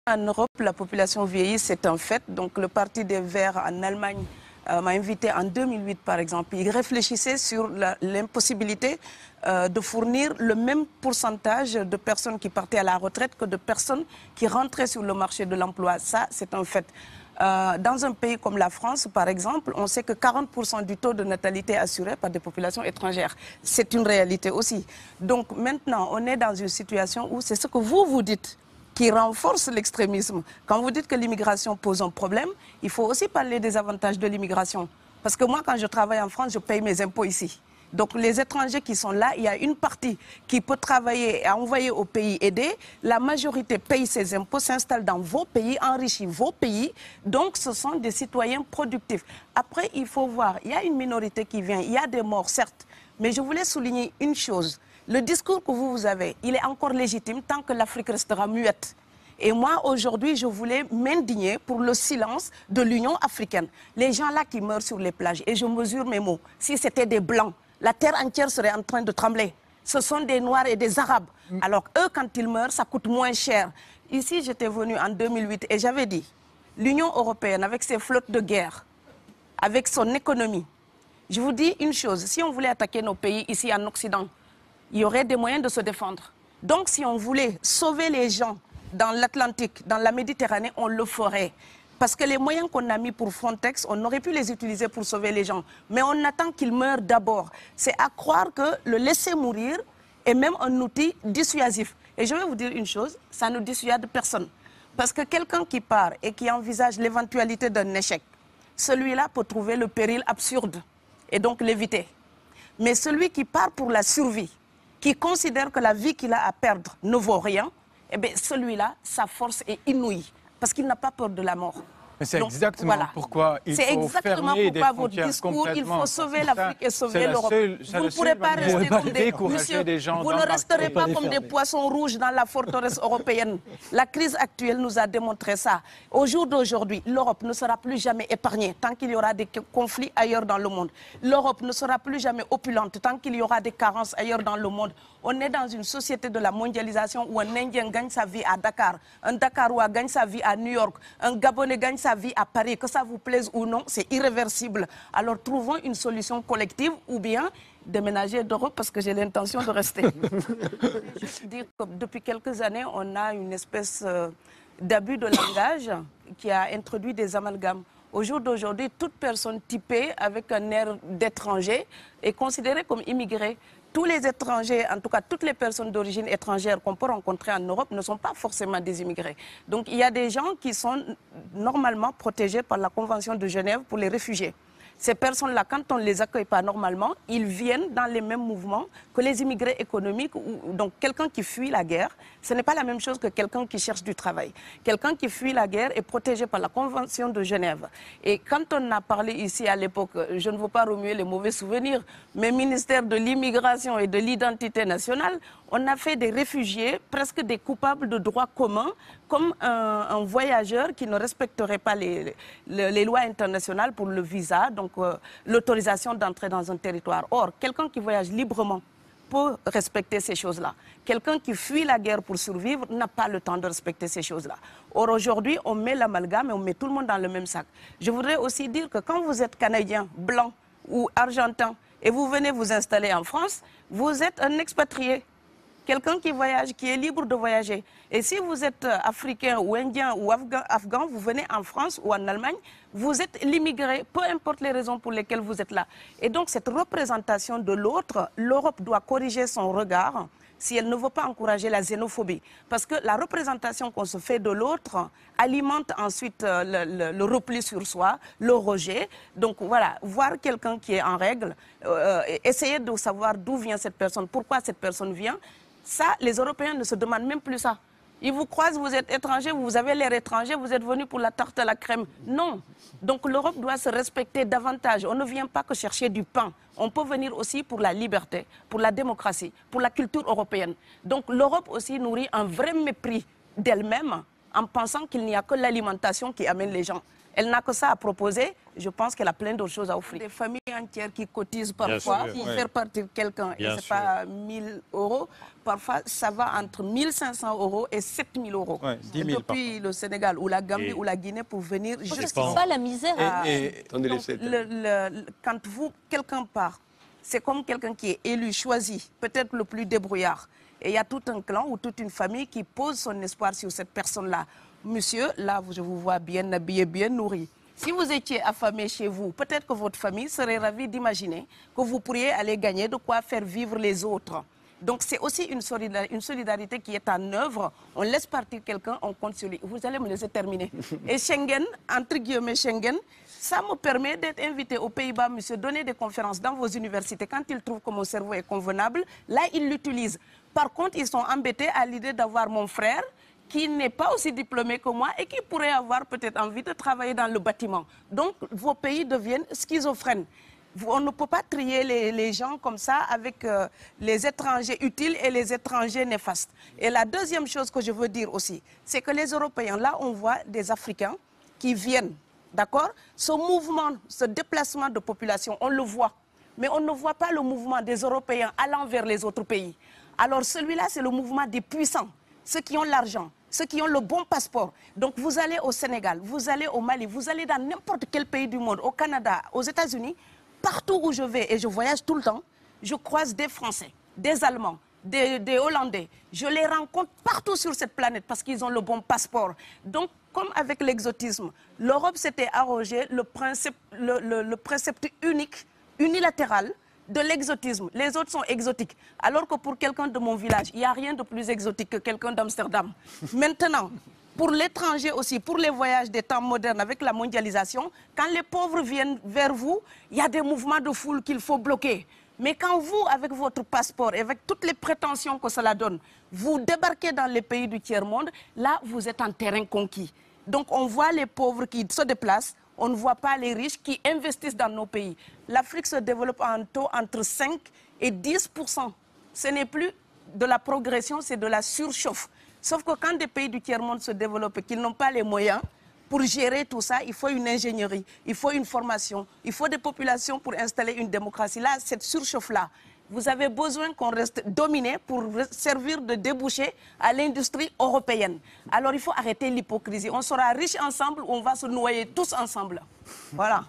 En Europe, la population vieillit, c'est un fait. Donc le Parti des Verts en Allemagne m'a invité en 2008, par exemple. Il réfléchissait sur l'impossibilité de fournir le même pourcentage de personnes qui partaient à la retraite que de personnes qui rentraient sur le marché de l'emploi. Ça, c'est un fait. Dans un pays comme la France, par exemple, on sait que 40% du taux de natalité est assuré par des populations étrangères. C'est une réalité aussi. Donc maintenant, on est dans une situation où c'est ce que vous dites qui renforce l'extrémisme. Quand vous dites que l'immigration pose un problème, il faut aussi parler des avantages de l'immigration. Parce que moi, quand je travaille en France, je paye mes impôts ici. Donc les étrangers qui sont là, il y a une partie qui peut travailler et envoyer au pays aidé. La majorité paye ses impôts, s'installe dans vos pays, enrichit vos pays. Donc ce sont des citoyens productifs. Après, il faut voir, il y a une minorité qui vient, il y a des morts, certes. Mais je voulais souligner une chose. Le discours que vous avez, il est encore légitime tant que l'Afrique restera muette. Et moi, aujourd'hui, je voulais m'indigner pour le silence de l'Union africaine. Les gens là qui meurent sur les plages, et je mesure mes mots, si c'était des Blancs, la terre entière serait en train de trembler. Ce sont des Noirs et des Arabes. Alors eux, quand ils meurent, ça coûte moins cher. Ici, j'étais venue en 2008 et j'avais dit, l'Union européenne, avec ses flottes de guerre, avec son économie, je vous dis une chose, si on voulait attaquer nos pays ici en Occident, il y aurait des moyens de se défendre. Donc si on voulait sauver les gens dans l'Atlantique, dans la Méditerranée, on le ferait. Parce que les moyens qu'on a mis pour Frontex, on aurait pu les utiliser pour sauver les gens. Mais on attend qu'ils meurent d'abord. C'est à croire que le laisser mourir est même un outil dissuasif. Et je vais vous dire une chose, ça ne dissuade personne. Parce que quelqu'un qui part et qui envisage l'éventualité d'un échec, celui-là peut trouver le péril absurde et donc l'éviter. Mais celui qui part pour la survie, qui considère que la vie qu'il a à perdre ne vaut rien, eh bien celui-là, sa force est inouïe, parce qu'il n'a pas peur de la mort. Mais c'est exactement pourquoi il faut fermer des frontières complètement. Il faut sauver l'Afrique et sauver l'Europe. Vous ne pourrez pas rester comme des gens. Vous ne resterez pas comme des poissons rouges dans la forteresse européenne. La crise actuelle nous a démontré ça. Au jour d'aujourd'hui, l'Europe ne sera plus jamais épargnée tant qu'il y aura des conflits ailleurs dans le monde. L'Europe ne sera plus jamais opulente tant qu'il y aura des carences ailleurs dans le monde. On est dans une société de la mondialisation où un Indien gagne sa vie à Dakar, un Dakarois gagne sa vie à New York, un Gabonais gagne sa vie à Paris. Que ça vous plaise ou non, c'est irréversible. Alors trouvons une solution collective ou bien déménager d'Europe parce que j'ai l'intention de rester. Je dire que depuis quelques années, on a une espèce d'abus de langage qui a introduit des amalgames. Au jour d'aujourd'hui, toute personne typée avec un air d'étranger est considérée comme immigrée. Tous les étrangers, en tout cas toutes les personnes d'origine étrangère qu'on peut rencontrer en Europe ne sont pas forcément des immigrés. Donc il y a des gens qui sont normalement protégés par la Convention de Genève pour les réfugiés. Ces personnes-là, quand on ne les accueille pas normalement, ils viennent dans les mêmes mouvements que les immigrés économiques. Donc quelqu'un qui fuit la guerre, ce n'est pas la même chose que quelqu'un qui cherche du travail. Quelqu'un qui fuit la guerre est protégé par la Convention de Genève. Et quand on a parlé ici à l'époque, je ne veux pas remuer les mauvais souvenirs, mais ministère de l'immigration et de l'identité nationale, on a fait des réfugiés presque des coupables de droit commun, comme un voyageur qui ne respecterait pas les lois internationales pour le visa, donc l'autorisation d'entrer dans un territoire. Or, quelqu'un qui voyage librement peut respecter ces choses-là. Quelqu'un qui fuit la guerre pour survivre n'a pas le temps de respecter ces choses-là. Or, aujourd'hui, on met l'amalgame et on met tout le monde dans le même sac. Je voudrais aussi dire que quand vous êtes Canadien, Blanc ou Argentin et vous venez vous installer en France, vous êtes un expatrié. Quelqu'un qui voyage, qui est libre de voyager. Et si vous êtes africain ou indien ou afghan, vous venez en France ou en Allemagne, vous êtes l'immigré, peu importe les raisons pour lesquelles vous êtes là. Et donc cette représentation de l'autre, l'Europe doit corriger son regard si elle ne veut pas encourager la xénophobie. Parce que la représentation qu'on se fait de l'autre alimente ensuite le repli sur soi, le rejet. Donc voilà, voir quelqu'un qui est en règle, essayer de savoir d'où vient cette personne, pourquoi cette personne vient. Ça, les Européens ne se demandent même plus ça. Ils vous croisent, vous êtes étranger, vous avez l'air étranger, vous êtes venu pour la tarte à la crème. Non. Donc l'Europe doit se respecter davantage. On ne vient pas que chercher du pain. On peut venir aussi pour la liberté, pour la démocratie, pour la culture européenne. Donc l'Europe aussi nourrit un vrai mépris d'elle-même en pensant qu'il n'y a que l'alimentation qui amène les gens. Elle n'a que ça à proposer, je pense qu'elle a plein d'autres choses à offrir. Des familles entières qui cotisent parfois pour faire partir quelqu'un, et c'est pas 1 000 €, parfois ça va entre 1 500 € et 7 000 €. Ouais, 10 000 depuis le Sénégal ou la Gambie ou la Guinée pour venir juste... C'est pas la misère. Quand quelqu'un part, c'est comme quelqu'un qui est élu, choisi, peut-être le plus débrouillard. Et il y a tout un clan ou toute une famille qui pose son espoir sur cette personne-là. Monsieur, là, je vous vois bien habillé, bien nourri. Si vous étiez affamé chez vous, peut-être que votre famille serait ravie d'imaginer que vous pourriez aller gagner de quoi faire vivre les autres. Donc c'est aussi une solidarité qui est en œuvre. On laisse partir quelqu'un, on compte sur lui. Vous allez me laisser terminer. Et Schengen, entre guillemets Schengen, ça me permet d'être invité aux Pays-Bas, monsieur, donner des conférences dans vos universités. Quand ils trouvent que mon cerveau est convenable, là, ils l'utilisent. Par contre, ils sont embêtés à l'idée d'avoir mon frère, qui n'est pas aussi diplômé que moi et qui pourrait avoir peut-être envie de travailler dans le bâtiment. Donc, vos pays deviennent schizophrènes. On ne peut pas trier les gens comme ça avec les étrangers utiles et les étrangers néfastes. Et la deuxième chose que je veux dire aussi, c'est que les Européens, là, on voit des Africains qui viennent, d'accord? Ce mouvement, ce déplacement de population, on le voit. Mais on ne voit pas le mouvement des Européens allant vers les autres pays. Alors celui-là, c'est le mouvement des puissants, ceux qui ont l'argent, ceux qui ont le bon passeport. Donc vous allez au Sénégal, vous allez au Mali, vous allez dans n'importe quel pays du monde, au Canada, aux États-Unis, partout où je vais, et je voyage tout le temps, je croise des Français, des Allemands, des Hollandais. Je les rencontre partout sur cette planète parce qu'ils ont le bon passeport. Donc, comme avec l'exotisme, l'Europe s'était arrogé le précepte unique, unilatéral, de l'exotisme. Les autres sont exotiques. Alors que pour quelqu'un de mon village, il n'y a rien de plus exotique que quelqu'un d'Amsterdam. Maintenant, pour l'étranger aussi, pour les voyages des temps modernes avec la mondialisation, quand les pauvres viennent vers vous, il y a des mouvements de foule qu'il faut bloquer. Mais quand vous, avec votre passeport et avec toutes les prétentions que cela donne, vous débarquez dans les pays du tiers-monde, là, vous êtes en terrain conquis. Donc, on voit les pauvres qui se déplacent, on ne voit pas les riches qui investissent dans nos pays. L'Afrique se développe en taux entre 5 et 10%. Ce n'est plus de la progression, c'est de la surchauffe. Sauf que quand des pays du tiers-monde se développent et qu'ils n'ont pas les moyens pour gérer tout ça, il faut une ingénierie, il faut une formation, il faut des populations pour installer une démocratie. Là, cette surchauffe-là, vous avez besoin qu'on reste dominé pour servir de débouché à l'industrie européenne. Alors il faut arrêter l'hypocrisie. On sera riches ensemble ou on va se noyer tous ensemble. Voilà.